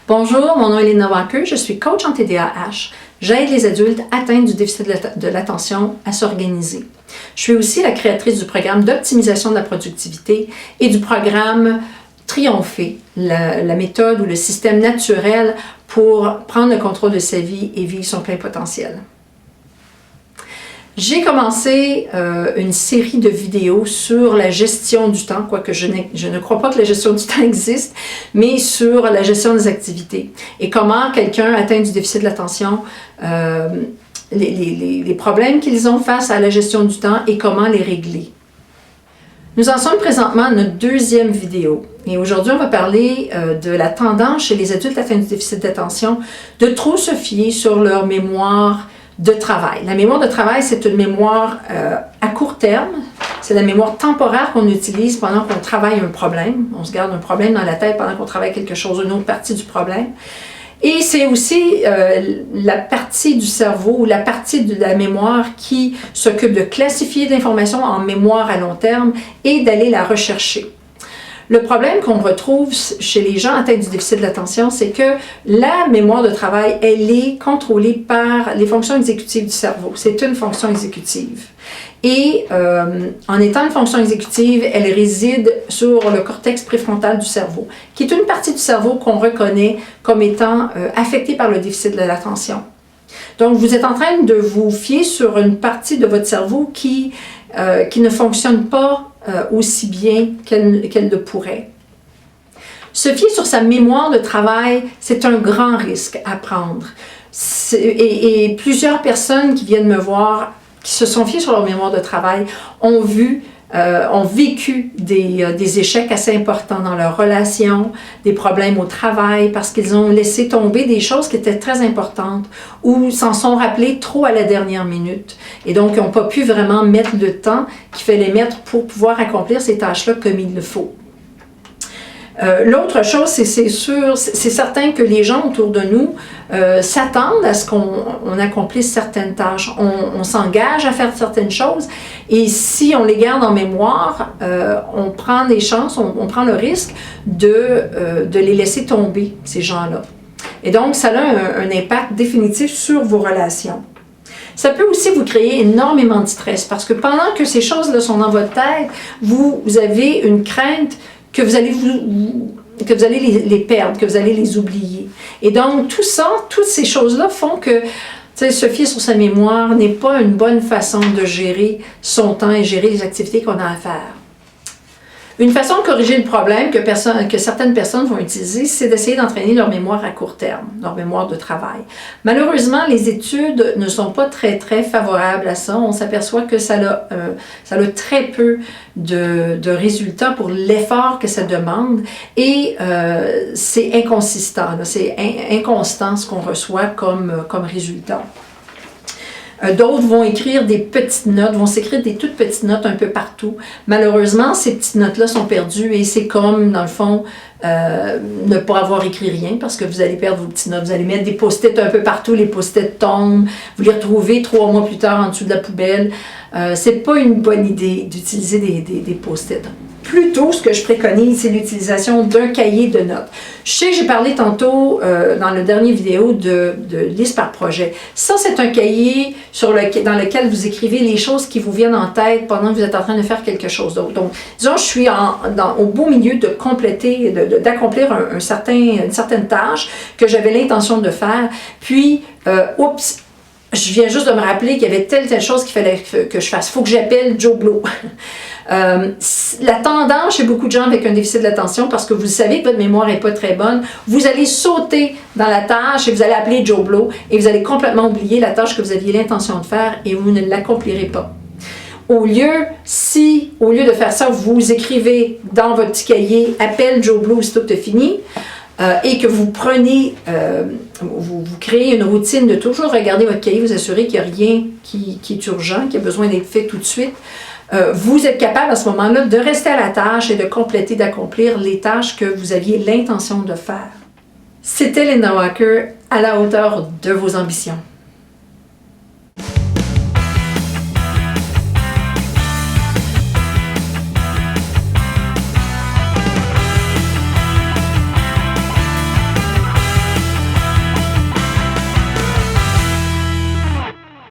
Bonjour, mon nom est Linda Walker, je suis coach en TDAH. J'aide les adultes atteints du déficit de l'attention à s'organiser. Je suis aussi la créatrice du programme d'optimisation de la productivité et du programme Triompher, la méthode ou le système naturel pour prendre le contrôle de sa vie et vivre son plein potentiel. J'ai commencé une série de vidéos sur la gestion du temps, quoique je ne crois pas que la gestion du temps existe, mais sur la gestion des activités et comment quelqu'un atteint du déficit de l'attention, les problèmes qu'ils ont face à la gestion du temps et comment les régler. Nous en sommes présentement à notre deuxième vidéo et aujourd'hui on va parler de la tendance chez les adultes atteints du déficit d'attention de trop se fier sur leur mémoire de travail. La mémoire de travail, c'est une mémoire à court terme. C'est la mémoire temporaire qu'on utilise pendant qu'on travaille un problème. On se garde un problème dans la tête pendant qu'on travaille quelque chose, une autre partie du problème. Et c'est aussi la partie du cerveau, la partie de la mémoire qui s'occupe de classifier l'information en mémoire à long terme et d'aller la rechercher. Le problème qu'on retrouve chez les gens atteints du déficit de l'attention, c'est que la mémoire de travail, elle est contrôlée par les fonctions exécutives du cerveau. C'est une fonction exécutive. Et en étant une fonction exécutive, elle réside sur le cortex préfrontal du cerveau, qui est une partie du cerveau qu'on reconnaît comme étant affectée par le déficit de l'attention. Donc, vous êtes en train de vous fier sur une partie de votre cerveau qui ne fonctionne pas aussi bien qu'elle le pourrait. Se fier sur sa mémoire de travail, c'est un grand risque à prendre. Et plusieurs personnes qui viennent me voir, qui se sont fiées sur leur mémoire de travail, ont vécu des échecs assez importants dans leur relation, des problèmes au travail, parce qu'ils ont laissé tomber des choses qui étaient très importantes ou s'en sont rappelés trop à la dernière minute. Et donc, ils n'ont pas pu vraiment mettre le temps qu'il fallait mettre pour pouvoir accomplir ces tâches-là comme il le faut. L'autre chose, c'est certain que les gens autour de nous s'attendent à ce qu'on accomplisse certaines tâches. On s'engage à faire certaines choses et si on les garde en mémoire, on prend des chances, on prend le risque de les laisser tomber, ces gens-là. Et donc, ça a un impact définitif sur vos relations. Ça peut aussi vous créer énormément de stress parce que pendant que ces choses-là sont dans votre tête, vous avez une crainte que vous allez les perdre, que vous allez les oublier. Et donc, tout ça, toutes ces choses-là font que se fier sur sa mémoire n'est pas une bonne façon de gérer son temps et gérer les activités qu'on a à faire. Une façon de corriger le problème que certaines personnes vont utiliser, c'est d'essayer d'entraîner leur mémoire à court terme, leur mémoire de travail. Malheureusement, les études ne sont pas très favorables à ça. On s'aperçoit que ça a très peu de résultats pour l'effort que ça demande et c'est inconsistant, c'est inconstant ce qu'on reçoit comme résultat. D'autres vont écrire des petites notes, vont s'écrire des toutes petites notes un peu partout. Malheureusement, ces petites notes-là sont perdues et c'est comme, dans le fond, ne pas avoir écrit rien parce que vous allez perdre vos petites notes. Vous allez mettre des post-it un peu partout, les post-it tombent, vous les retrouvez 3 mois plus tard en dessous de la poubelle. C'est pas une bonne idée d'utiliser des post-it. Plutôt, ce que je préconise, c'est l'utilisation d'un cahier de notes. Je sais que j'ai parlé tantôt dans la dernière vidéo de liste par projet. Ça, c'est un cahier dans lequel vous écrivez les choses qui vous viennent en tête pendant que vous êtes en train de faire quelque chose d'autre. Donc, disons, je suis au beau milieu de compléter, d'accomplir une certaine tâche que j'avais l'intention de faire. Puis, oups! Je viens juste de me rappeler qu'il y avait telle chose qu'il fallait que je fasse. Il faut que j'appelle Joe Blow. La tendance chez beaucoup de gens avec un déficit de l'attention, parce que vous savez que votre mémoire n'est pas très bonne, vous allez sauter dans la tâche et vous allez appeler Joe Blow et vous allez complètement oublier la tâche que vous aviez l'intention de faire et vous ne l'accomplirez pas. Au lieu de faire ça, vous écrivez dans votre petit cahier « Appelle Joe Blow aussitôt que tu as fini », et que vous prenez, vous créez une routine de toujours regarder votre cahier, vous assurer qu'il n'y a rien qui est urgent, qui a besoin d'être fait tout de suite, vous êtes capable à ce moment-là de rester à la tâche et de compléter, d'accomplir les tâches que vous aviez l'intention de faire. C'était Linda Walker, à la hauteur de vos ambitions.